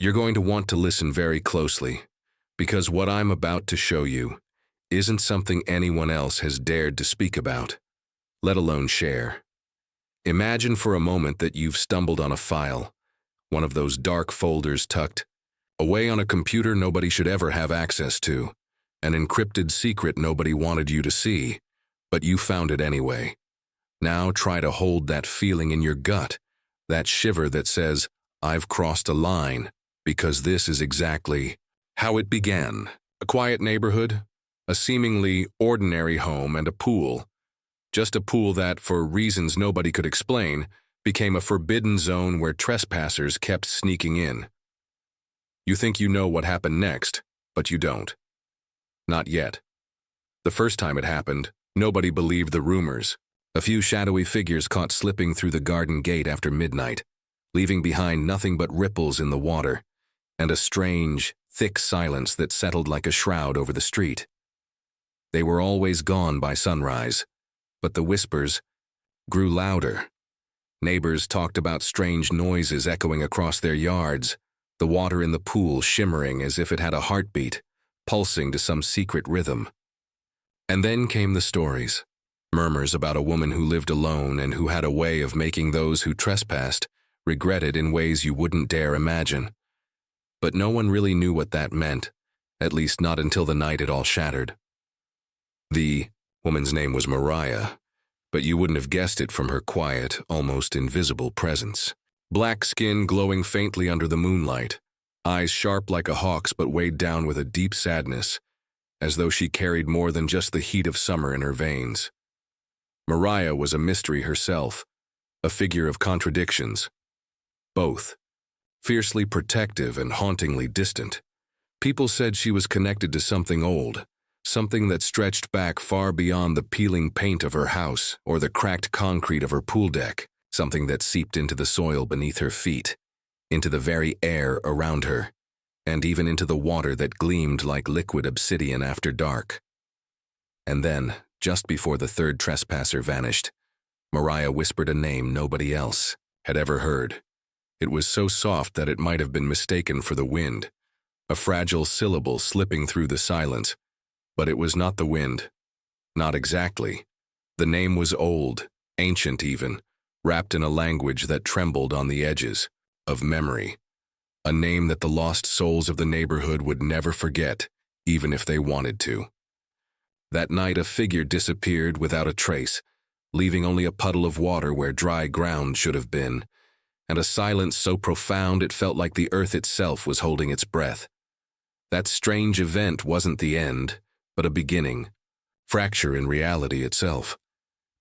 You're going to want to listen very closely, because what I'm about to show you isn't something anyone else has dared to speak about, let alone share. Imagine for a moment that you've stumbled on a file, one of those dark folders tucked away on a computer nobody should ever have access to, an encrypted secret nobody wanted you to see, but you found it anyway. Now try to hold that feeling in your gut, that shiver that says, I've crossed a line, because this is exactly how it began. A quiet neighborhood, a seemingly ordinary home, and a pool. Just a pool that, for reasons nobody could explain, became a forbidden zone where trespassers kept sneaking in. You think you know what happened next, but you don't. Not yet. The first time it happened, nobody believed the rumors. A few shadowy figures caught slipping through the garden gate after midnight, leaving behind nothing but ripples in the water, and a strange, thick silence that settled like a shroud over the street. They were always gone by sunrise, but the whispers grew louder. Neighbors talked about strange noises echoing across their yards, the water in the pool shimmering as if it had a heartbeat, pulsing to some secret rhythm. And then came the stories, murmurs about a woman who lived alone and who had a way of making those who trespassed regret it in ways you wouldn't dare imagine. But no one really knew what that meant, at least not until the night it all shattered. The woman's name was Mariah, but you wouldn't have guessed it from her quiet, almost invisible presence. Black skin glowing faintly under the moonlight, eyes sharp like a hawk's but weighed down with a deep sadness, as though she carried more than just the heat of summer in her veins. Mariah was a mystery herself, a figure of contradictions. Both. Fiercely protective and hauntingly distant. People said she was connected to something old, something that stretched back far beyond the peeling paint of her house or the cracked concrete of her pool deck, something that seeped into the soil beneath her feet, into the very air around her, and even into the water that gleamed like liquid obsidian after dark. And then, just before the third trespasser vanished, Mariah whispered a name nobody else had ever heard. It was so soft that it might have been mistaken for the wind, a fragile syllable slipping through the silence. But it was not the wind. Not exactly. The name was old, ancient even, wrapped in a language that trembled on the edges of memory. A name that the lost souls of the neighborhood would never forget, even if they wanted to. That night a figure disappeared without a trace, leaving only a puddle of water where dry ground should have been, and a silence so profound it felt like the earth itself was holding its breath. That strange event wasn't the end, but a beginning, fracture in reality itself.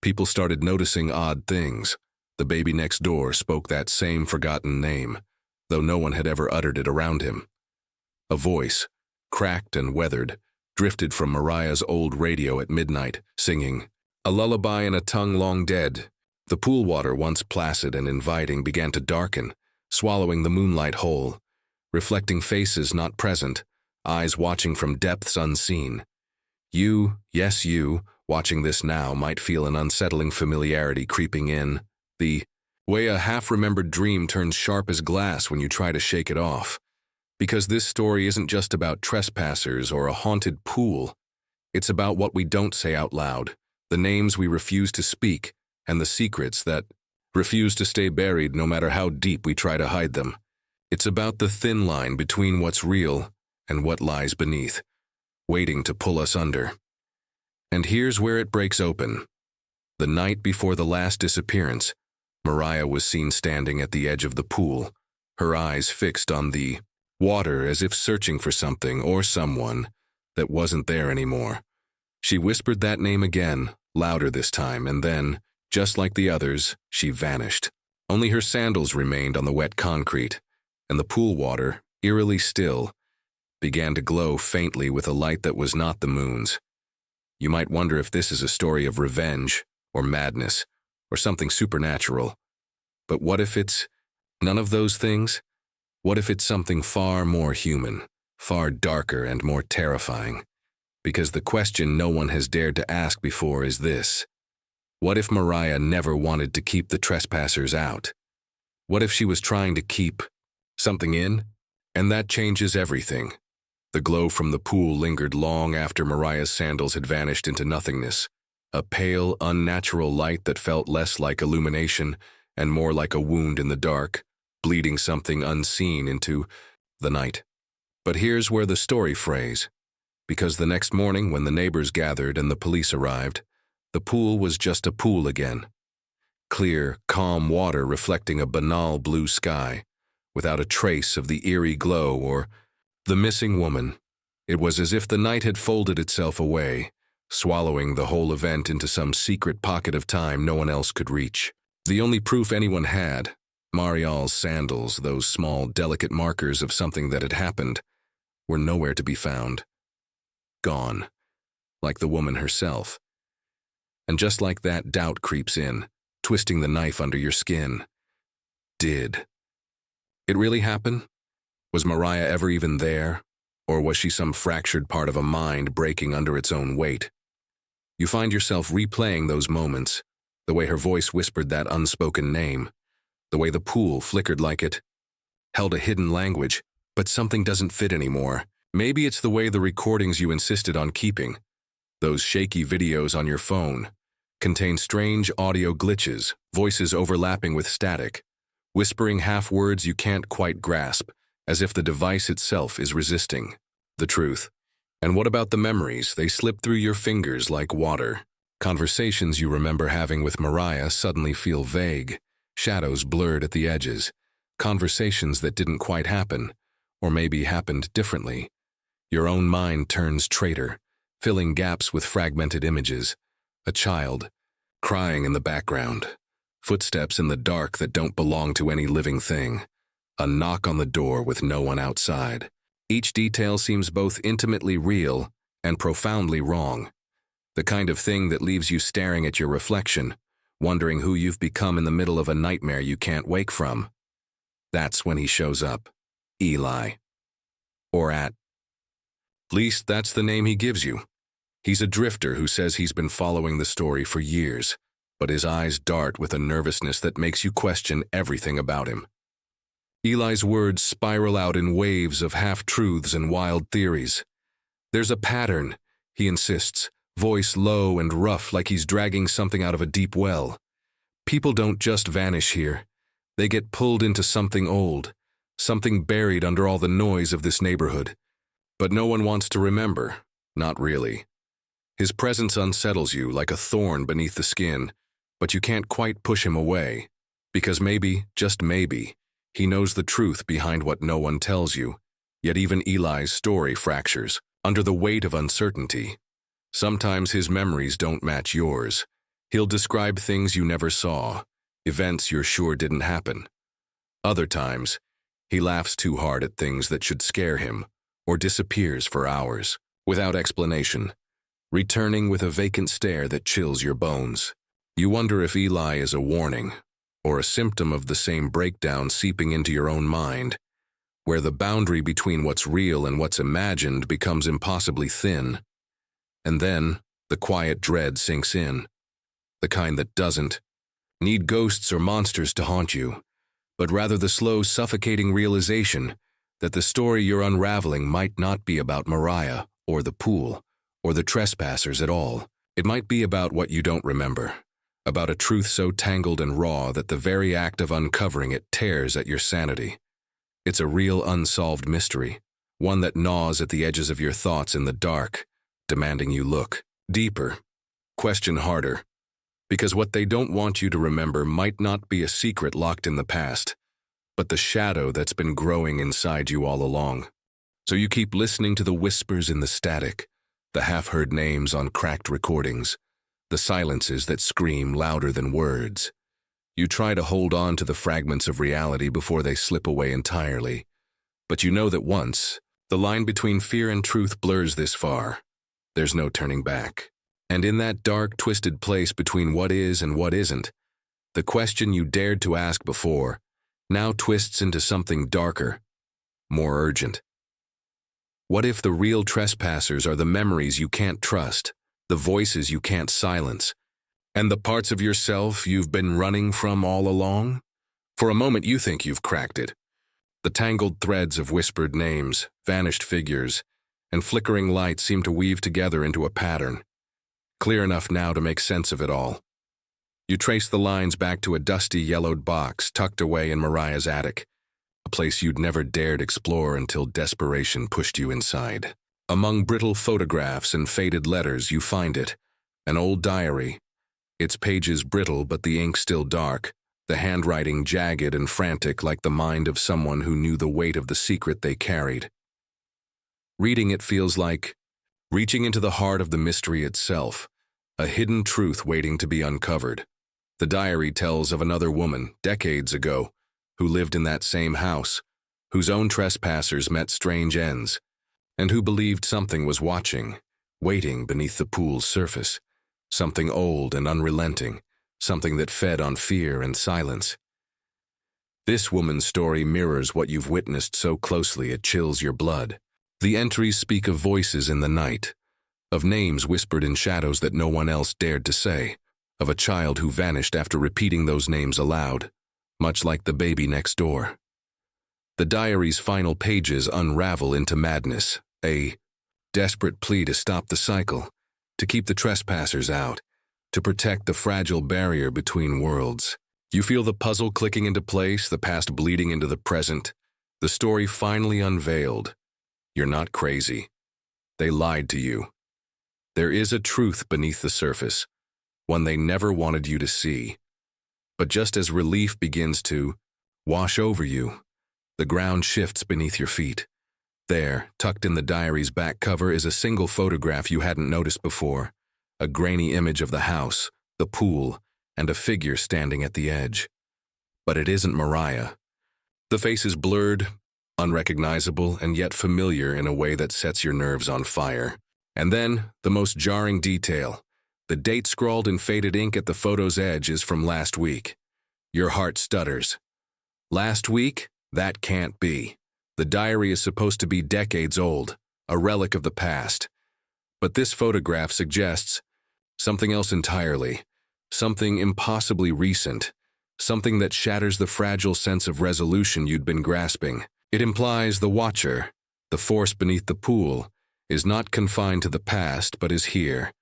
People started noticing odd things. The baby next door spoke that same forgotten name, though no one had ever uttered it around him. A voice, cracked and weathered, drifted from Mariah's old radio at midnight, singing, a lullaby in a tongue long dead. The pool water, once placid and inviting, began to darken, swallowing the moonlight whole, reflecting faces not present, eyes watching from depths unseen. You, yes you, watching this now might feel an unsettling familiarity creeping in, the way a half-remembered dream turns sharp as glass when you try to shake it off. Because this story isn't just about trespassers or a haunted pool. It's about what we don't say out loud, the names we refuse to speak, and the secrets that refuse to stay buried no matter how deep we try to hide them. It's about the thin line between what's real and what lies beneath, waiting to pull us under. And here's where it breaks open. The night before the last disappearance, Mariah was seen standing at the edge of the pool, her eyes fixed on the water as if searching for something or someone that wasn't there anymore. She whispered that name again, louder this time, and then, just like the others, she vanished. Only her sandals remained on the wet concrete, and the pool water, eerily still, began to glow faintly with a light that was not the moon's. You might wonder if this is a story of revenge, or madness, or something supernatural. But what if it's none of those things? What if it's something far more human, far darker and more terrifying? Because the question no one has dared to ask before is this: what if Mariah never wanted to keep the trespassers out? What if she was trying to keep something in? And that changes everything. The glow from the pool lingered long after Mariah's sandals had vanished into nothingness, a pale, unnatural light that felt less like illumination and more like a wound in the dark, bleeding something unseen into the night. But here's where the story frays, because the next morning when the neighbors gathered and the police arrived, the pool was just a pool again. Clear, calm water reflecting a banal blue sky, without a trace of the eerie glow or the missing woman. It was as if the night had folded itself away, swallowing the whole event into some secret pocket of time no one else could reach. The only proof anyone had, Marial's sandals, those small, delicate markers of something that had happened, were nowhere to be found. Gone, like the woman herself. And just like that, doubt creeps in, twisting the knife under your skin. Did it really happen? Was Mariah ever even there? Or was she some fractured part of a mind breaking under its own weight? You find yourself replaying those moments, the way her voice whispered that unspoken name, the way the pool flickered like it held a hidden language, but something doesn't fit anymore. Maybe it's the way the recordings you insisted on keeping, those shaky videos on your phone, contain strange audio glitches, voices overlapping with static, whispering half words you can't quite grasp, as if the device itself is resisting the truth. And what about the memories? They slip through your fingers like water. Conversations you remember having with Mariah suddenly feel vague, shadows blurred at the edges, conversations that didn't quite happen, or maybe happened differently. Your own mind turns traitor, filling gaps with fragmented images. A child, crying in the background, footsteps in the dark that don't belong to any living thing, a knock on the door with no one outside. Each detail seems both intimately real and profoundly wrong. The kind of thing that leaves you staring at your reflection, wondering who you've become in the middle of a nightmare you can't wake from. That's when he shows up. Eli. Or at least that's the name he gives you. He's a drifter who says he's been following the story for years, but his eyes dart with a nervousness that makes you question everything about him. Eli's words spiral out in waves of half-truths and wild theories. There's a pattern, he insists, voice low and rough like he's dragging something out of a deep well. People don't just vanish here. They get pulled into something old, something buried under all the noise of this neighborhood. But no one wants to remember, not really. His presence unsettles you like a thorn beneath the skin, but you can't quite push him away, because maybe, just maybe, he knows the truth behind what no one tells you. Yet even Eli's story fractures under the weight of uncertainty. Sometimes his memories don't match yours. He'll describe things you never saw, events you're sure didn't happen. Other times, he laughs too hard at things that should scare him, or disappears for hours, without explanation, returning with a vacant stare that chills your bones. You wonder if Eli is a warning, or a symptom of the same breakdown seeping into your own mind, where the boundary between what's real and what's imagined becomes impossibly thin. And then, the quiet dread sinks in, the kind that doesn't need ghosts or monsters to haunt you, but rather the slow, suffocating realization that the story you're unraveling might not be about Mariah, or the pool, or the trespassers at all. It might be about what you don't remember, about a truth so tangled and raw that the very act of uncovering it tears at your sanity. It's a real unsolved mystery, one that gnaws at the edges of your thoughts in the dark, demanding you look deeper, question harder, because what they don't want you to remember might not be a secret locked in the past, but the shadow that's been growing inside you all along. So you keep listening to the whispers in the static, the half-heard names on cracked recordings, the silences that scream louder than words. You try to hold on to the fragments of reality before they slip away entirely, but you know that once the line between fear and truth blurs this far, there's no turning back. And in that dark, twisted place between what is and what isn't, the question you dared to ask before now twists into something darker, more urgent. What if the real trespassers are the memories you can't trust, the voices you can't silence, and the parts of yourself you've been running from all along? For a moment you think you've cracked it. The tangled threads of whispered names, vanished figures, and flickering lights seem to weave together into a pattern, clear enough now to make sense of it all. You trace the lines back to a dusty, yellowed box tucked away in Mariah's attic, a place you'd never dared explore until desperation pushed you inside. Among brittle photographs and faded letters, you find it, an old diary, its pages brittle but the ink still dark, the handwriting jagged and frantic like the mind of someone who knew the weight of the secret they carried. Reading it feels like reaching into the heart of the mystery itself, a hidden truth waiting to be uncovered. The diary tells of another woman, decades ago, who lived in that same house, whose own trespassers met strange ends, and who believed something was watching, waiting beneath the pool's surface, something old and unrelenting, something that fed on fear and silence. This woman's story mirrors what you've witnessed so closely it chills your blood. The entries speak of voices in the night, of names whispered in shadows that no one else dared to say, of a child who vanished after repeating those names aloud, much like the baby next door. The diary's final pages unravel into madness, a desperate plea to stop the cycle, to keep the trespassers out, to protect the fragile barrier between worlds. You feel the puzzle clicking into place, the past bleeding into the present, the story finally unveiled. You're not crazy. They lied to you. There is a truth beneath the surface, one they never wanted you to see. But just as relief begins to wash over you, the ground shifts beneath your feet. There, tucked in the diary's back cover, is a single photograph you hadn't noticed before, a grainy image of the house, the pool, and a figure standing at the edge. But it isn't Mariah. The face is blurred, unrecognizable, and yet familiar in a way that sets your nerves on fire. And then, the most jarring detail. The date scrawled in faded ink at the photo's edge is from last week. Your heart stutters. Last week? That can't be. The diary is supposed to be decades old, a relic of the past. But this photograph suggests something else entirely, something impossibly recent, something that shatters the fragile sense of resolution you'd been grasping. It implies the watcher, the force beneath the pool, is not confined to the past but is here,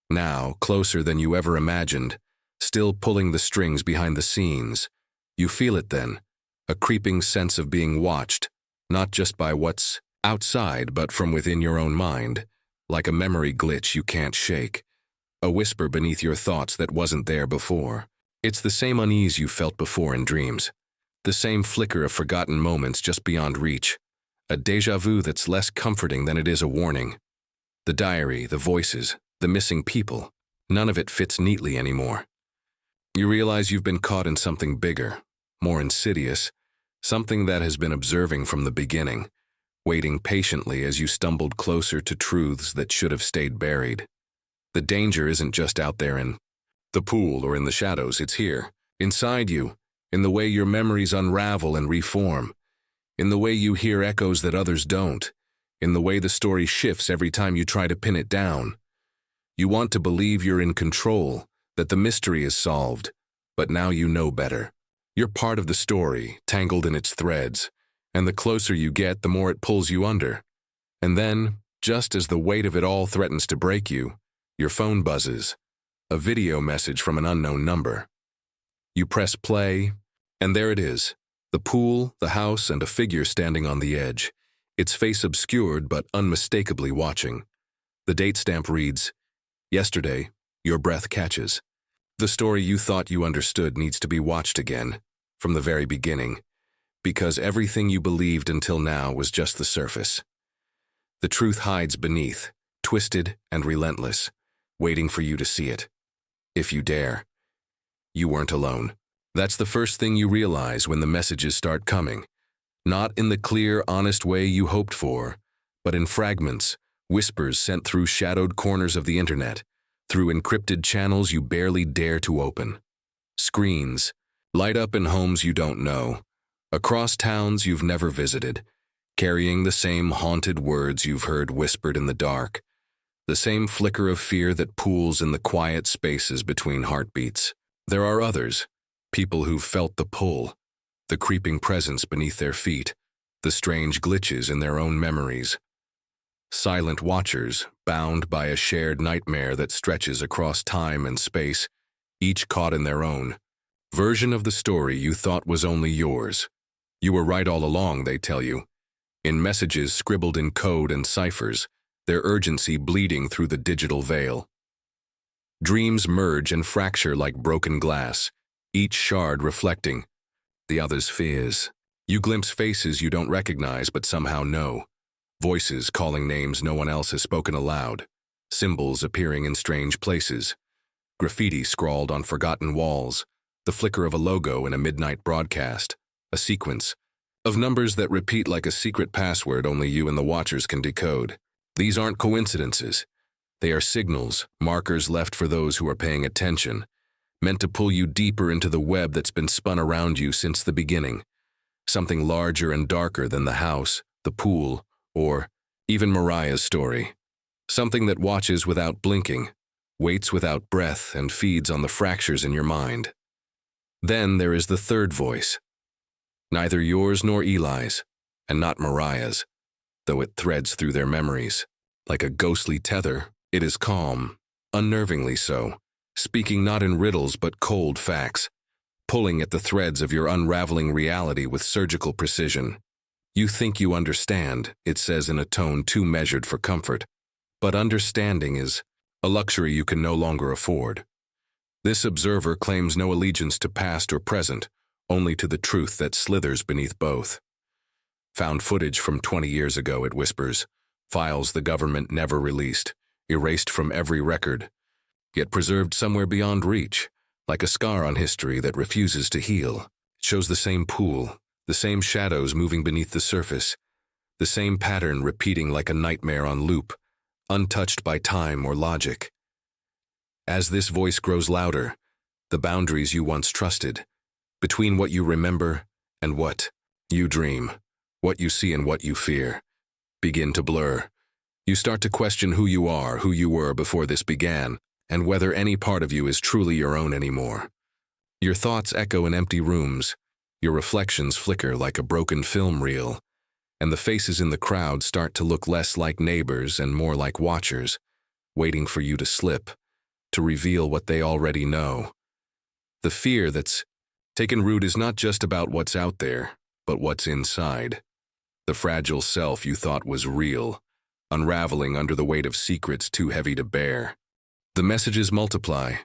now closer than you ever imagined, still pulling the strings behind the scenes. You feel it then, a creeping sense of being watched, not just by what's outside but from within your own mind, like a memory glitch you can't shake, a whisper beneath your thoughts that wasn't there before. It's the same unease you felt before in dreams, the same flicker of forgotten moments just beyond reach, a déjà vu that's less comforting than it is a warning. The diary, the voices, the missing people, none of it fits neatly anymore. You realize you've been caught in something bigger, more insidious, something that has been observing from the beginning, waiting patiently as you stumbled closer to truths that should have stayed buried. The danger isn't just out there in the pool or in the shadows, it's here, inside you, in the way your memories unravel and reform, in the way you hear echoes that others don't, in the way the story shifts every time you try to pin it down. You want to believe you're in control, that the mystery is solved, but now you know better. You're part of the story, tangled in its threads, and the closer you get, the more it pulls you under. And then, just as the weight of it all threatens to break you, your phone buzzes, a video message from an unknown number. You press play, and there it is, the pool, the house, and a figure standing on the edge, its face obscured but unmistakably watching. The date stamp reads, "Yesterday, your breath catches." The story you thought you understood needs to be watched again, from the very beginning, because everything you believed until now was just the surface. The truth hides beneath, twisted and relentless, waiting for you to see it. If you dare. You weren't alone. That's the first thing you realize when the messages start coming. Not in the clear, honest way you hoped for, but in fragments, whispers sent through shadowed corners of the internet, through encrypted channels you barely dare to open. Screens light up in homes you don't know, across towns you've never visited, carrying the same haunted words you've heard whispered in the dark, the same flicker of fear that pools in the quiet spaces between heartbeats. There are others, people who've felt the pull, the creeping presence beneath their feet, the strange glitches in their own memories. Silent watchers, bound by a shared nightmare that stretches across time and space, each caught in their own version of the story you thought was only yours. You were right all along, they tell you. In messages scribbled in code and ciphers, their urgency bleeding through the digital veil. Dreams merge and fracture like broken glass, each shard reflecting the other's fears. You glimpse faces you don't recognize but somehow know. Voices calling names no one else has spoken aloud. Symbols appearing in strange places. Graffiti scrawled on forgotten walls. The flicker of a logo in a midnight broadcast. A sequence of numbers that repeat like a secret password only you and the watchers can decode. These aren't coincidences. They are signals, markers left for those who are paying attention, meant to pull you deeper into the web that's been spun around you since the beginning. Something larger and darker than the house, the pool, or even Mariah's story. Something that watches without blinking, waits without breath, and feeds on the fractures in your mind. Then there is the third voice. Neither yours nor Eli's, and not Mariah's, though it threads through their memories. Like a ghostly tether, it is calm, unnervingly so, speaking not in riddles but cold facts, pulling at the threads of your unraveling reality with surgical precision. You think you understand, it says in a tone too measured for comfort, but understanding is a luxury you can no longer afford. This observer claims no allegiance to past or present, only to the truth that slithers beneath both. Found footage from 20 years ago, it whispers, files the government never released, erased from every record, yet preserved somewhere beyond reach, like a scar on history that refuses to heal. It shows the same pool, the same shadows moving beneath the surface, the same pattern repeating like a nightmare on loop, untouched by time or logic. As this voice grows louder, the boundaries you once trusted, between what you remember and what you dream, what you see and what you fear, begin to blur. You start to question who you are, who you were before this began, and whether any part of you is truly your own anymore. Your thoughts echo in empty rooms, your reflections flicker like a broken film reel, and the faces in the crowd start to look less like neighbors and more like watchers, waiting for you to slip, to reveal what they already know. The fear that's taken root is not just about what's out there, but what's inside. The fragile self you thought was real, unraveling under the weight of secrets too heavy to bear. The messages multiply,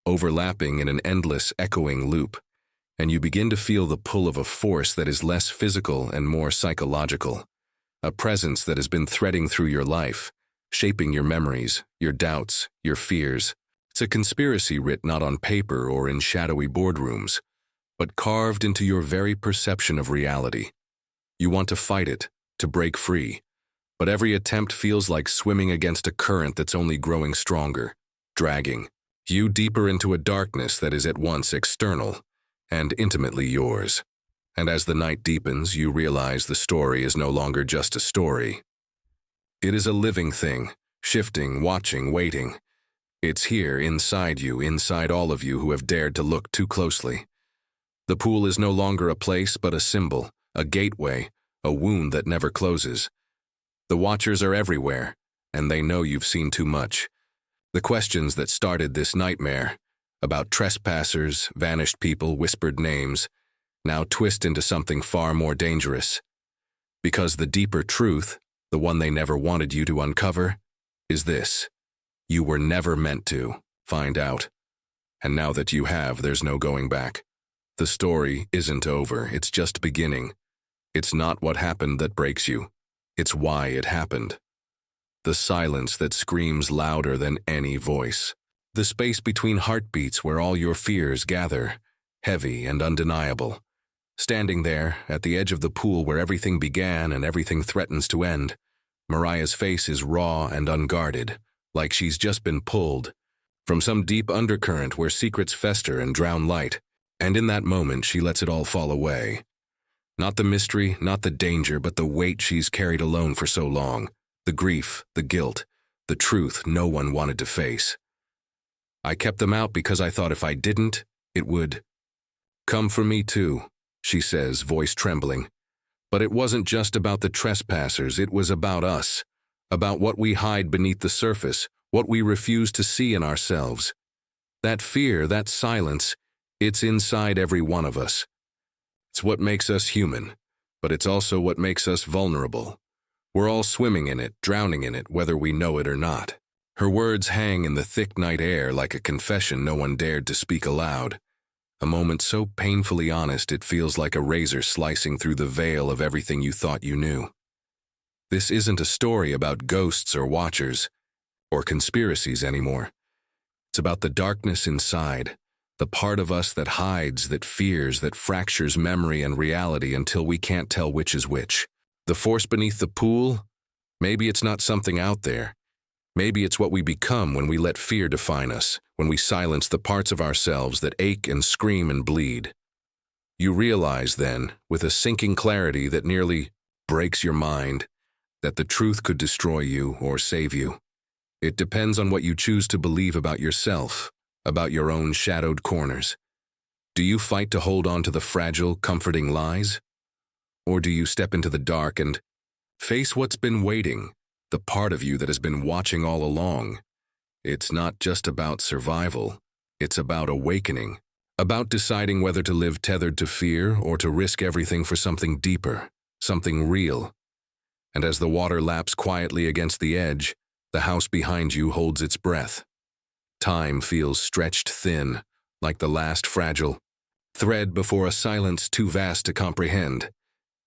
overlapping in an endless, echoing loop, and you begin to feel the pull of a force that is less physical and more psychological, a presence that has been threading through your life, shaping your memories, your doubts, your fears. It's a conspiracy writ not on paper or in shadowy boardrooms, but carved into your very perception of reality. You want to fight it, to break free, but every attempt feels like swimming against a current that's only growing stronger, dragging you deeper into a darkness that is at once external and intimately yours. And as the night deepens, you realize the story is no longer just a story. It is a living thing, shifting, watching, waiting. It's here, inside you, inside all of you who have dared to look too closely. The pool is no longer a place but a symbol, a gateway, a wound that never closes. The watchers are everywhere, and they know you've seen too much. The questions that started this nightmare, about trespassers, vanished people, whispered names, now twist into something far more dangerous. Because the deeper truth, the one they never wanted you to uncover, is this. You were never meant to find out. And now that you have, there's no going back. The story isn't over, it's just beginning. It's not what happened that breaks you. It's why it happened. The silence that screams louder than any voice. The space between heartbeats where all your fears gather, heavy and undeniable. Standing there, at the edge of the pool where everything began and everything threatens to end, Mariah's face is raw and unguarded, like she's just been pulled from some deep undercurrent where secrets fester and drown light, and in that moment she lets it all fall away. Not the mystery, not the danger, but the weight she's carried alone for so long, the grief, the guilt, the truth no one wanted to face. I kept them out because I thought if I didn't, it would come for me too, she says, voice trembling. But it wasn't just about the trespassers, it was about us, about what we hide beneath the surface, what we refuse to see in ourselves. That fear, that silence, it's inside every one of us. It's what makes us human, but it's also what makes us vulnerable. We're all swimming in it, drowning in it, whether we know it or not. Her words hang in the thick night air like a confession no one dared to speak aloud. A moment so painfully honest it feels like a razor slicing through the veil of everything you thought you knew. This isn't a story about ghosts or watchers, or conspiracies anymore. It's about the darkness inside, the part of us that hides, that fears, that fractures memory and reality until we can't tell which is which. The force beneath the pool? Maybe it's not something out there. Maybe it's what we become when we let fear define us, when we silence the parts of ourselves that ache and scream and bleed. You realize then, with a sinking clarity that nearly breaks your mind, that the truth could destroy you or save you. It depends on what you choose to believe about yourself, about your own shadowed corners. Do you fight to hold on to the fragile, comforting lies? Or do you step into the dark and face what's been waiting, the part of you that has been watching all along? It's not just about survival, it's about awakening, about deciding whether to live tethered to fear or to risk everything for something deeper, something real. And as the water laps quietly against the edge, the house behind you holds its breath. Time feels stretched thin, like the last fragile thread before a silence too vast to comprehend.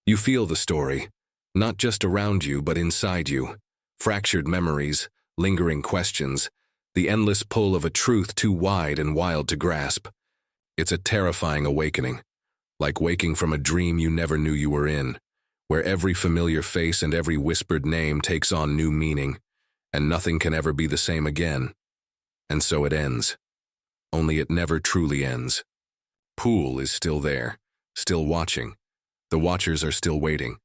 You feel the story, not just around you but inside you. Fractured memories, lingering questions, the endless pull of a truth too wide and wild to grasp. It's a terrifying awakening, like waking from a dream you never knew you were in, where every familiar face and every whispered name takes on new meaning, and nothing can ever be the same again. And so it ends. Only it never truly ends. Pool is still there, still watching. The watchers are still waiting.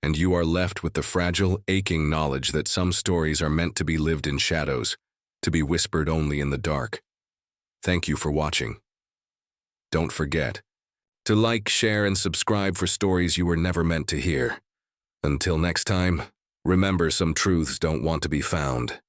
And you are left with the fragile, aching knowledge that some stories are meant to be lived in shadows, to be whispered only in the dark. Thank you for watching. Don't forget to like, share, and subscribe for stories you were never meant to hear. Until next time, remember, some truths don't want to be found.